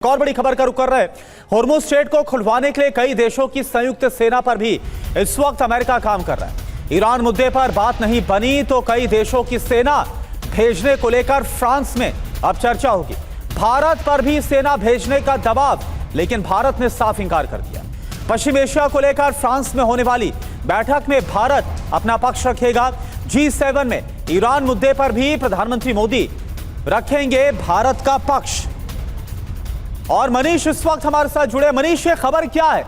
और बड़ी खबर का रुख कर रहे हैं। होर्मुज स्ट्रेट को खुलवाने के लिए कई देशों की संयुक्त सेना पर भी इस वक्त अमेरिका काम कर रहा है। ईरान मुद्दे पर बात नहीं बनी तो कई देशों की सेना भेजने को लेकर फ्रांस में अब चर्चा होगी। भारत पर भी सेना भेजने का दबाव, लेकिन भारत ने साफ इंकार कर दिया। पश्चिम एशिया को लेकर फ्रांस में होने वाली बैठक में भारत अपना पक्ष रखेगा। G7 में ईरान मुद्दे पर भी प्रधानमंत्री मोदी रखेंगे भारत का पक्ष। और मनीष इस वक्त हमारे साथ जुड़े। मनीष, ये खबर क्या है?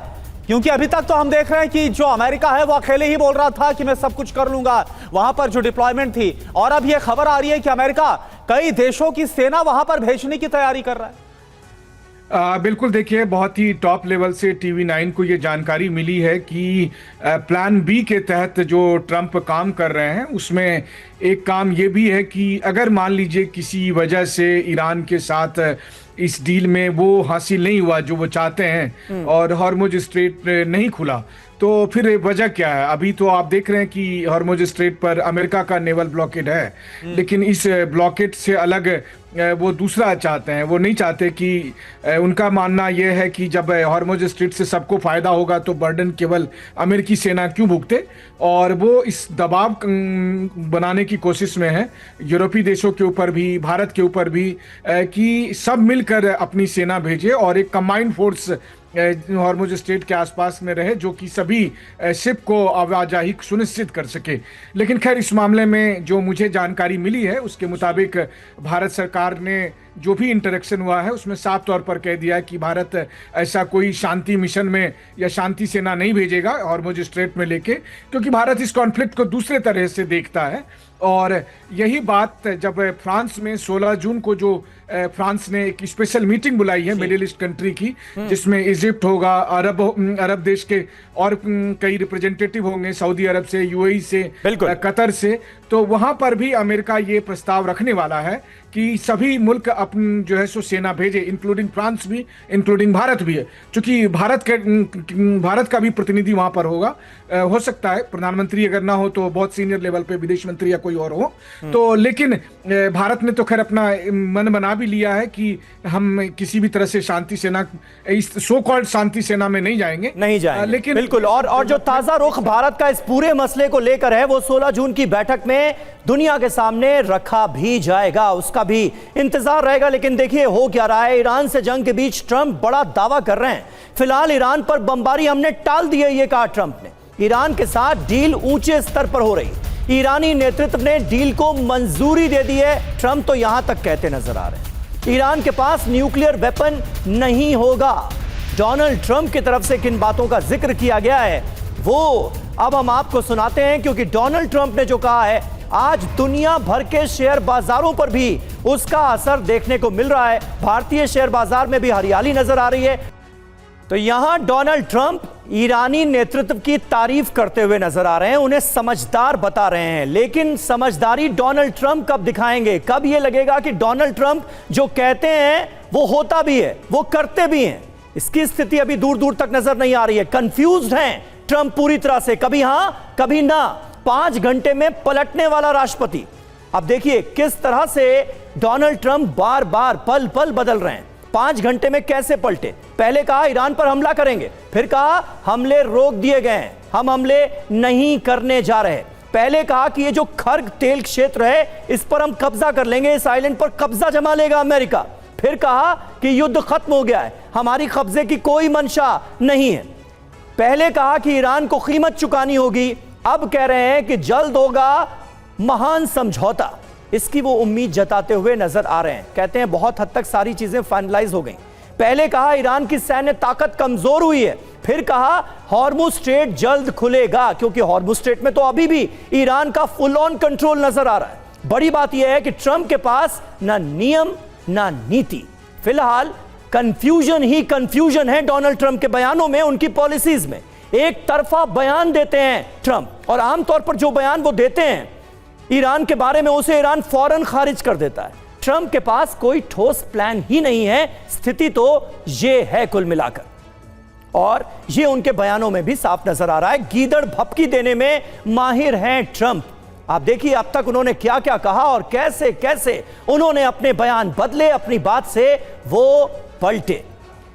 क्योंकि अभी तक तो हम देख रहे हैं कि जो अमेरिका है वो अकेले ही बोल रहा था कि मैं सब कुछ कर लूंगा, वहां पर जो डिप्लॉयमेंट थी, और अब ये खबर आ रही है कि अमेरिका कई देशों की सेना वहां पर भेजने की तैयारी कर रहा है। बिल्कुल, देखिए, बहुत ही टॉप लेवल से TV9 को ये जानकारी मिली है कि प्लान बी के तहत जो ट्रंप काम कर रहे हैं उसमें एक काम ये भी है कि अगर मान लीजिए किसी वजह से ईरान के साथ इस डील में वो हासिल नहीं हुआ जो वो चाहते हैं और हॉर्मुज स्ट्रेट नहीं खुला, तो फिर वजह क्या है? अभी तो आप देख रहे हैं कि हॉर्मुज स्ट्रेट पर अमेरिका का नेवल ब्लॉकेड है, लेकिन इस ब्लॉकेड से अलग वो दूसरा चाहते हैं। वो नहीं चाहते कि उनका मानना यह है कि जब हॉर्मुज स्ट्रेट से सबको फायदा होगा तो बर्डन केवल अमेरिकी सेना क्यों भुगते, और वो इस दबाव बनाने की कोशिश में है यूरोपीय देशों के ऊपर भी, भारत के ऊपर भी, कि सब मिलकर अपनी सेना भेजे और एक कंबाइंड फोर्स हॉर्मुज स्ट्रेट के आसपास में रहे जो कि सभी शिप को आवाजाही सुनिश्चित कर सके। लेकिन खैर, इस मामले में जो मुझे जानकारी मिली है उसके मुताबिक भारत सरकार ने जो भी इंटरेक्शन हुआ है उसमें साफ तौर पर कह दिया है कि भारत ऐसा कोई शांति मिशन में या शांति सेना नहीं भेजेगा हॉर्मुज स्ट्रेट में लेके, क्योंकि भारत इस कॉन्फ्लिक्ट को दूसरे तरह से देखता है। और यही बात जब फ्रांस में 16 जून को जो फ्रांस ने एक स्पेशल मीटिंग बुलाई है मिडिल ईस्ट कंट्री की, जिसमें इजिप्ट होगा, अरब देश के और कई रिप्रेजेंटेटिव होंगे, सऊदी अरब से, UAE से, कतर से, तो वहां पर भी अमेरिका ये प्रस्ताव रखने वाला है कि सभी मुल्क अपनी जो है सो सेना भेजे, इंक्लूडिंग फ्रांस भी, इंक्लूडिंग भारत भी है, क्योंकि भारत का भी प्रतिनिधि वहां पर होगा। हो सकता है प्रधानमंत्री अगर ना हो तो बहुत सीनियर लेवल पे विदेश मंत्री या कोई और हो, तो लेकिन भारत ने तो खैर अपना मन बना भी लिया है कि हम किसी भी तरह से शांति सेना, इस सो कॉल्ड शांति सेना में नहीं जाएंगे, लेकिन बिल्कुल। और जो ताजा रुख भारत का इस पूरे मसले को लेकर है वो 16 जून की बैठक में दुनिया के सामने रखा भी जाएगा, उसका भी इंतजार रहेगा। लेकिन देखिए हो क्या रहा है। ईरान से जंग के बीच ट्रंप बड़ा दावा कर रहे हैं। फिलहाल ईरान पर बमबारी हमने टाल दी है, ये कहा ट्रंप ने। ईरान के साथ डील ऊंचे स्तर पर हो रही, ईरानी नेतृत्व ने डील को मंजूरी दे दी है, ट्रंप तो यहां तक कहते नजर आ रहे हैं। ईरान के पास न्यूक्लियर वेपन नहीं होगा। डोनाल्ड ट्रंप की तरफ से किन बातों का जिक्र किया गया है वो अब हम आपको सुनाते हैं, क्योंकि डोनाल्ड ट्रंप ने जो कहा है आज दुनिया भर के शेयर बाजारों पर भी उसका असर देखने को मिल रहा है। भारतीय शेयर बाजार में भी हरियाली नजर आ रही है। तो यहां डोनाल्ड ट्रंप ईरानी नेतृत्व की तारीफ करते हुए नजर आ रहे हैं, उन्हें समझदार बता रहे हैं। लेकिन समझदारी डोनाल्ड ट्रंप कब दिखाएंगे? कब यह लगेगा कि डोनाल्ड ट्रंप जो कहते हैं वो होता भी है, वो करते भी हैं? इसकी स्थिति अभी दूर दूर तक नजर नहीं आ रही है। कंफ्यूज्ड हैं ट्रंप पूरी तरह से, कभी हां कभी ना। 5 घंटे में पलटने वाला राष्ट्रपति। अब देखिए किस तरह से डोनाल्ड ट्रंप बार बार पल पल बदल रहे हैं। 5 घंटे में कैसे पलटे? पहले कहा ईरान पर हमला करेंगे, फिर कहा हमले रोक दिए गए हैं, हम हमले नहीं करने जा रहे। पहले कहा कि ये जो खर्ग तेल क्षेत्र है इस पर हम कब्जा कर लेंगे, इस आइलैंड पर कब्जा जमा लेगा अमेरिका। फिर कहा कि युद्ध खत्म हो गया है, हमारी कब्जे की कोई मंशा नहीं है। पहले कहा कि ईरान को कीमत चुकानी होगी, अब कह रहे हैं कि जल्द होगा महान समझौता। इसकी वो उम्मीद जताते हुए नजर आ रहे हैं। कहते हैं बहुत हद तक सारी चीजें फाइनलाइज हो गई। पहले कहा ईरान की सैन्य ताकत कमजोर हुई है, फिर कहा हॉर्मुज स्ट्रेट जल्द खुलेगा, क्योंकि हॉर्मुज स्ट्रेट में तो अभी भी ईरान का फुल ऑन कंट्रोल नजर आ रहा है। बड़ी बात यह है कि ट्रंप के पास ना नियम ना नीति। फिलहाल कंफ्यूजन ही कंफ्यूजन है डोनाल्ड ट्रंप के बयानों में, उनकी पॉलिसीज में। एक तरफा बयान देते हैं ट्रंप, और आमतौर पर जो बयान वो देते हैं ईरान के बारे में उसे ईरान फौरन खारिज कर देता है। ट्रंप के पास कोई ठोस प्लान ही नहीं है। स्थिति तो ये है कुल मिलाकर, और ये उनके बयानों में भी साफ नजर आ रहा है। गीदड़ भपकी देने में माहिर हैं ट्रंप। आप देखिए अब तक उन्होंने क्या क्या कहा और कैसे कैसे उन्होंने अपने बयान बदले, अपनी बात से वो पलटे।